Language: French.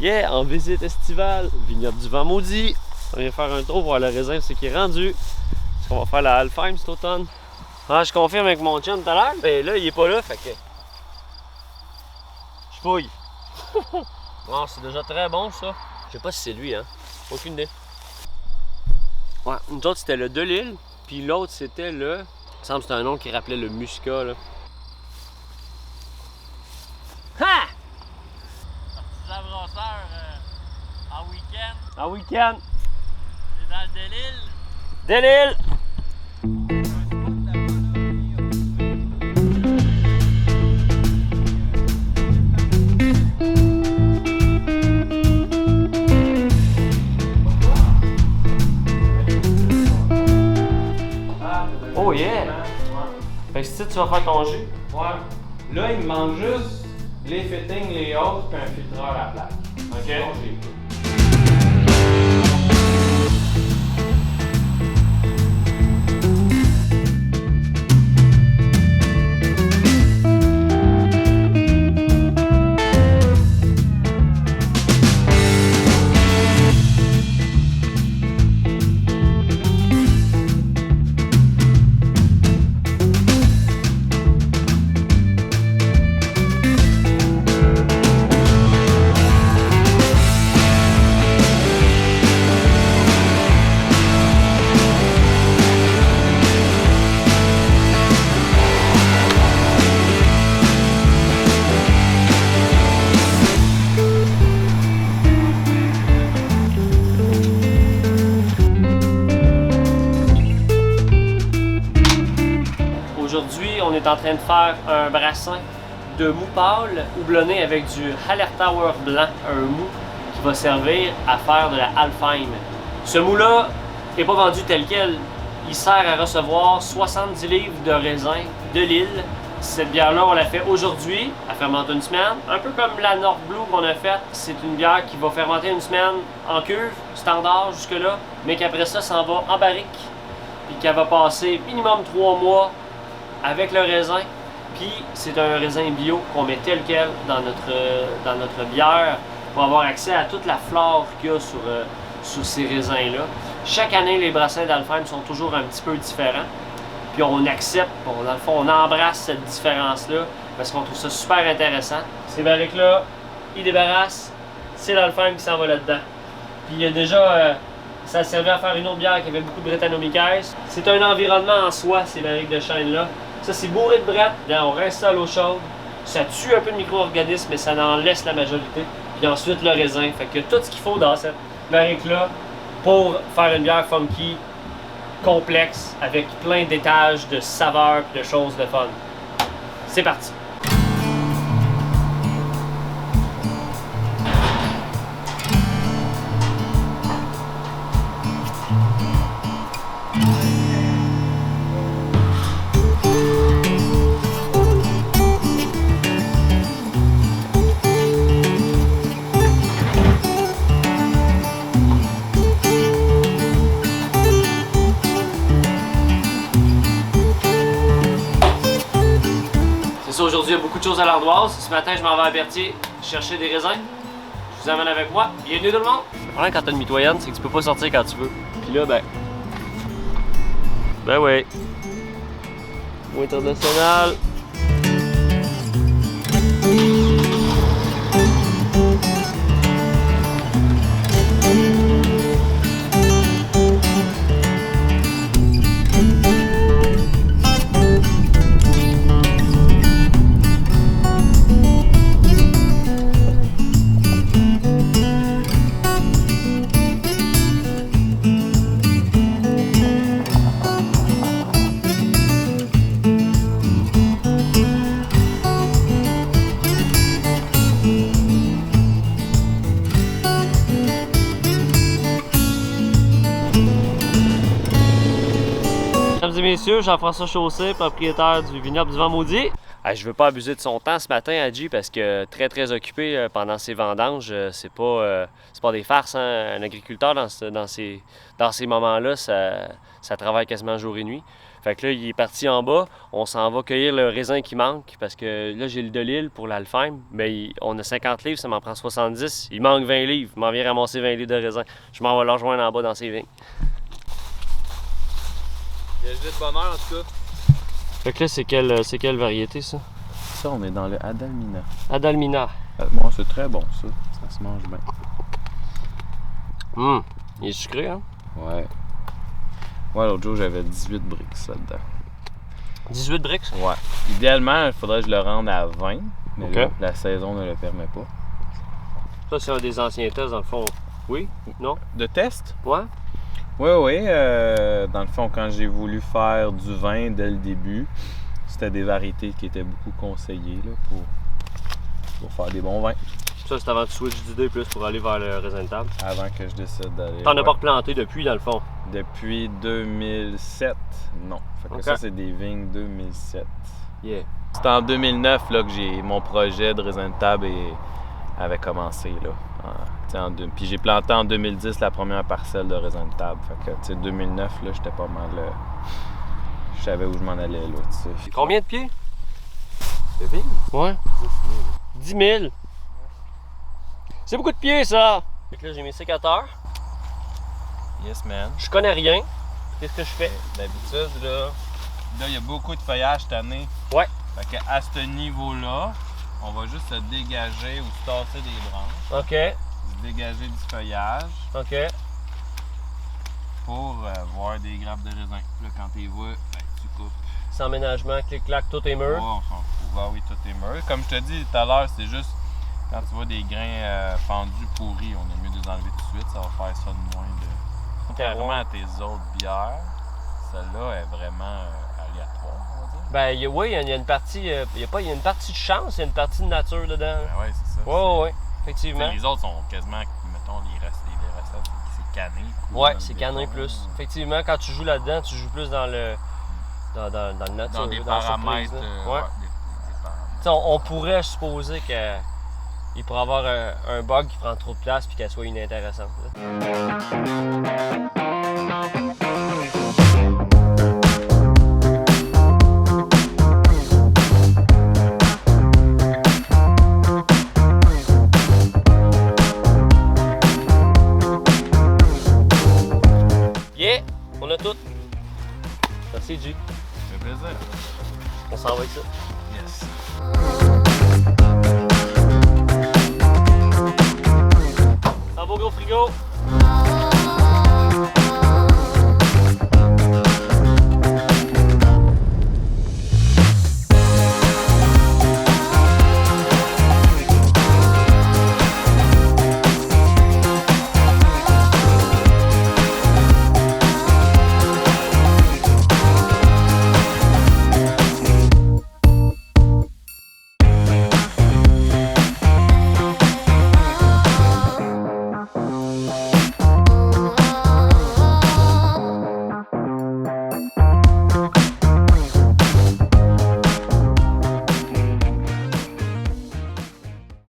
Yeah, en visite estivale, vignoble du vent maudit. On vient faire un tour, voir le raisin, ce qui est rendu. Est-ce qu'on va faire la Alfheim cet automne? Ah, je confirme avec mon chum tout à l'heure, mais là, il est pas là, fait que... Je fouille. Non, c'est déjà très bon, ça. Je sais pas si c'est lui, hein. Aucune idée. Ouais, nous autres, c'était le Delisle, puis l'autre, c'était le... Il me semble que c'était un nom qui rappelait le Muscat, là. Ha! Artisan brasseur en week-end. En week-end. C'est dans le Delisle. Delisle! Oh yeah! Fait que si tu vas faire ton jus. Ouais. Là, il me manque juste les fittings, les autres, puis un filtreur à plaque. Ok. Sinon, j'ai tout. Aujourd'hui, on est en train de faire un brassin de mou pâle houblonné avec du Hallertauer blanc, un mou qui va servir à faire de la Alfheim. Ce mou-là n'est pas vendu tel quel. Il sert à recevoir 70 livres de raisin de l'île. Cette bière-là, on l'a fait aujourd'hui, elle fermente une semaine. Un peu comme la North Blue qu'on a faite, c'est une bière qui va fermenter une semaine en cuve, standard jusque-là, mais qu'après ça, s'en va en barrique, puis qu'elle va passer minimum 3 mois avec le raisin. Puis c'est un raisin bio qu'on met tel quel dans notre bière pour avoir accès à toute la flore qu'il y a sur ces raisins-là. Chaque année, les brassins d'Alfheim sont toujours un petit peu différents. Puis on accepte, dans le fond, on embrasse cette différence-là parce qu'on trouve ça super intéressant. Ces barriques-là, ils débarrassent, c'est l'Alfheim qui s'en va là-dedans. Puis il y a déjà, ça servait à faire une autre bière qui avait beaucoup de Brettanomyces. C'est un environnement en soi, ces barriques de chêne-là. Ça, c'est bourré de brette. Là, on rince ça à l'eau chaude. Ça tue un peu de micro-organismes, mais ça en laisse la majorité. Puis ensuite, le raisin. Fait que tout ce qu'il faut dans cette barrique-là pour faire une bière funky, complexe, avec plein d'étages, de saveurs et de choses de fun. C'est parti! Aujourd'hui, il y a beaucoup de choses à l'ardoise. Ce matin, je m'en vais à Berthier chercher des raisins. Je vous amène avec moi. Bienvenue tout le monde! Le problème quand t'as une mitoyenne, c'est que tu peux pas sortir quand tu veux. Puis là, ben ouais. Mot international. Mesdames et messieurs, Jean-François Chaussé, propriétaire du vignoble du vent maudit. Je veux pas abuser de son temps ce matin, Adji, parce que très occupé pendant ses vendanges. C'est pas des farces, hein? Un agriculteur dans ces moments-là, ça travaille quasiment jour et nuit. Fait que là, il est parti en bas. On s'en va cueillir le raisin qui manque parce que là, j'ai le de Lille pour l'Alfheim. Mais on a 50 livres, ça m'en prend 70. Il manque 20 livres. Il m'en vient ramasser 20 livres de raisin. Je m'en vais le rejoindre en bas dans ses vignes. Il y a juste de bonheur en tout cas. Fait que là, c'est quelle variété ça? Ça, on est dans le Adalmina. Adalmina. Moi, c'est très bon ça. Ça se mange bien. Il est sucré, hein? Ouais. Ouais, l'autre jour, j'avais 18 briques là-dedans. 18 briques? Ouais. Idéalement, il faudrait que je le rende à 20. Mais Ok. là, la saison ne le permet pas. Ça, c'est un des anciens tests, dans le fond. Oui? Non? De test? Ouais? Oui. Dans le fond, quand j'ai voulu faire du vin dès le début, c'était des variétés qui étaient beaucoup conseillées là, pour faire des bons vins. Ça, c'est avant de switch d'idée plus pour aller vers le raisin de table. Avant que je décide d'aller. T'en as pas replanté depuis, dans le fond? Depuis 2007, non. Fait que Ok. ça, c'est des vignes 2007. Yeah. C'était en 2009 là, que mon projet de raisin de table avait commencé. Là. Puis j'ai planté en 2010 la première parcelle de raisin de table. Fait que, 2009, là, j'étais pas mal. Je savais où je m'en allais. Là, t'sais. Combien de pieds? De vignes? Ouais. 10 000. C'est beaucoup de pieds, ça! Fait que là, j'ai mes sécateurs. Yes, man. Je connais rien. Qu'est-ce que je fais? D'habitude, là, il y a beaucoup de feuillage cette année. Ouais. Fait qu'à ce niveau-là, on va juste se dégager ou se tasser des branches. OK. Se dégager du feuillage OK. pour voir des grappes de raisin. Là, quand tu les vois, tu coupes. Sans aménagement, clic-clac, tout est mûr. Ouais, on s'en fout. Ah oui, tout est mûr. Comme je te dis tout à l'heure, c'est juste quand tu vois des grains fendus, pourris, on est mieux de les enlever tout de suite. Ça va faire ça de moins de. Contrairement à tes autres bières, celle-là est vraiment aléatoire, on va dire. Ben, oui, il y a une partie. Il y a une partie de chance, il y a une partie de nature dedans. Ben ouais, c'est ça. Ouais, T'sais, effectivement. les autres sont quasiment, mettons, les recettes, c'est canné. Ouais, c'est canné plus. Effectivement, quand tu joues là-dedans, tu joues plus dans le. Dans le nature. Dans des la paramètres. surprise, là. Ouais. Ouais. Des paramètres. T'sais, on pourrait supposer qu'il pourrait avoir un bug qui prend trop de place puis qu'elle soit inintéressante. Là. Yeah! On a tout. Merci, G. Ça fait plaisir. On s'en va avec ça. Yes. Un beau gros frigo.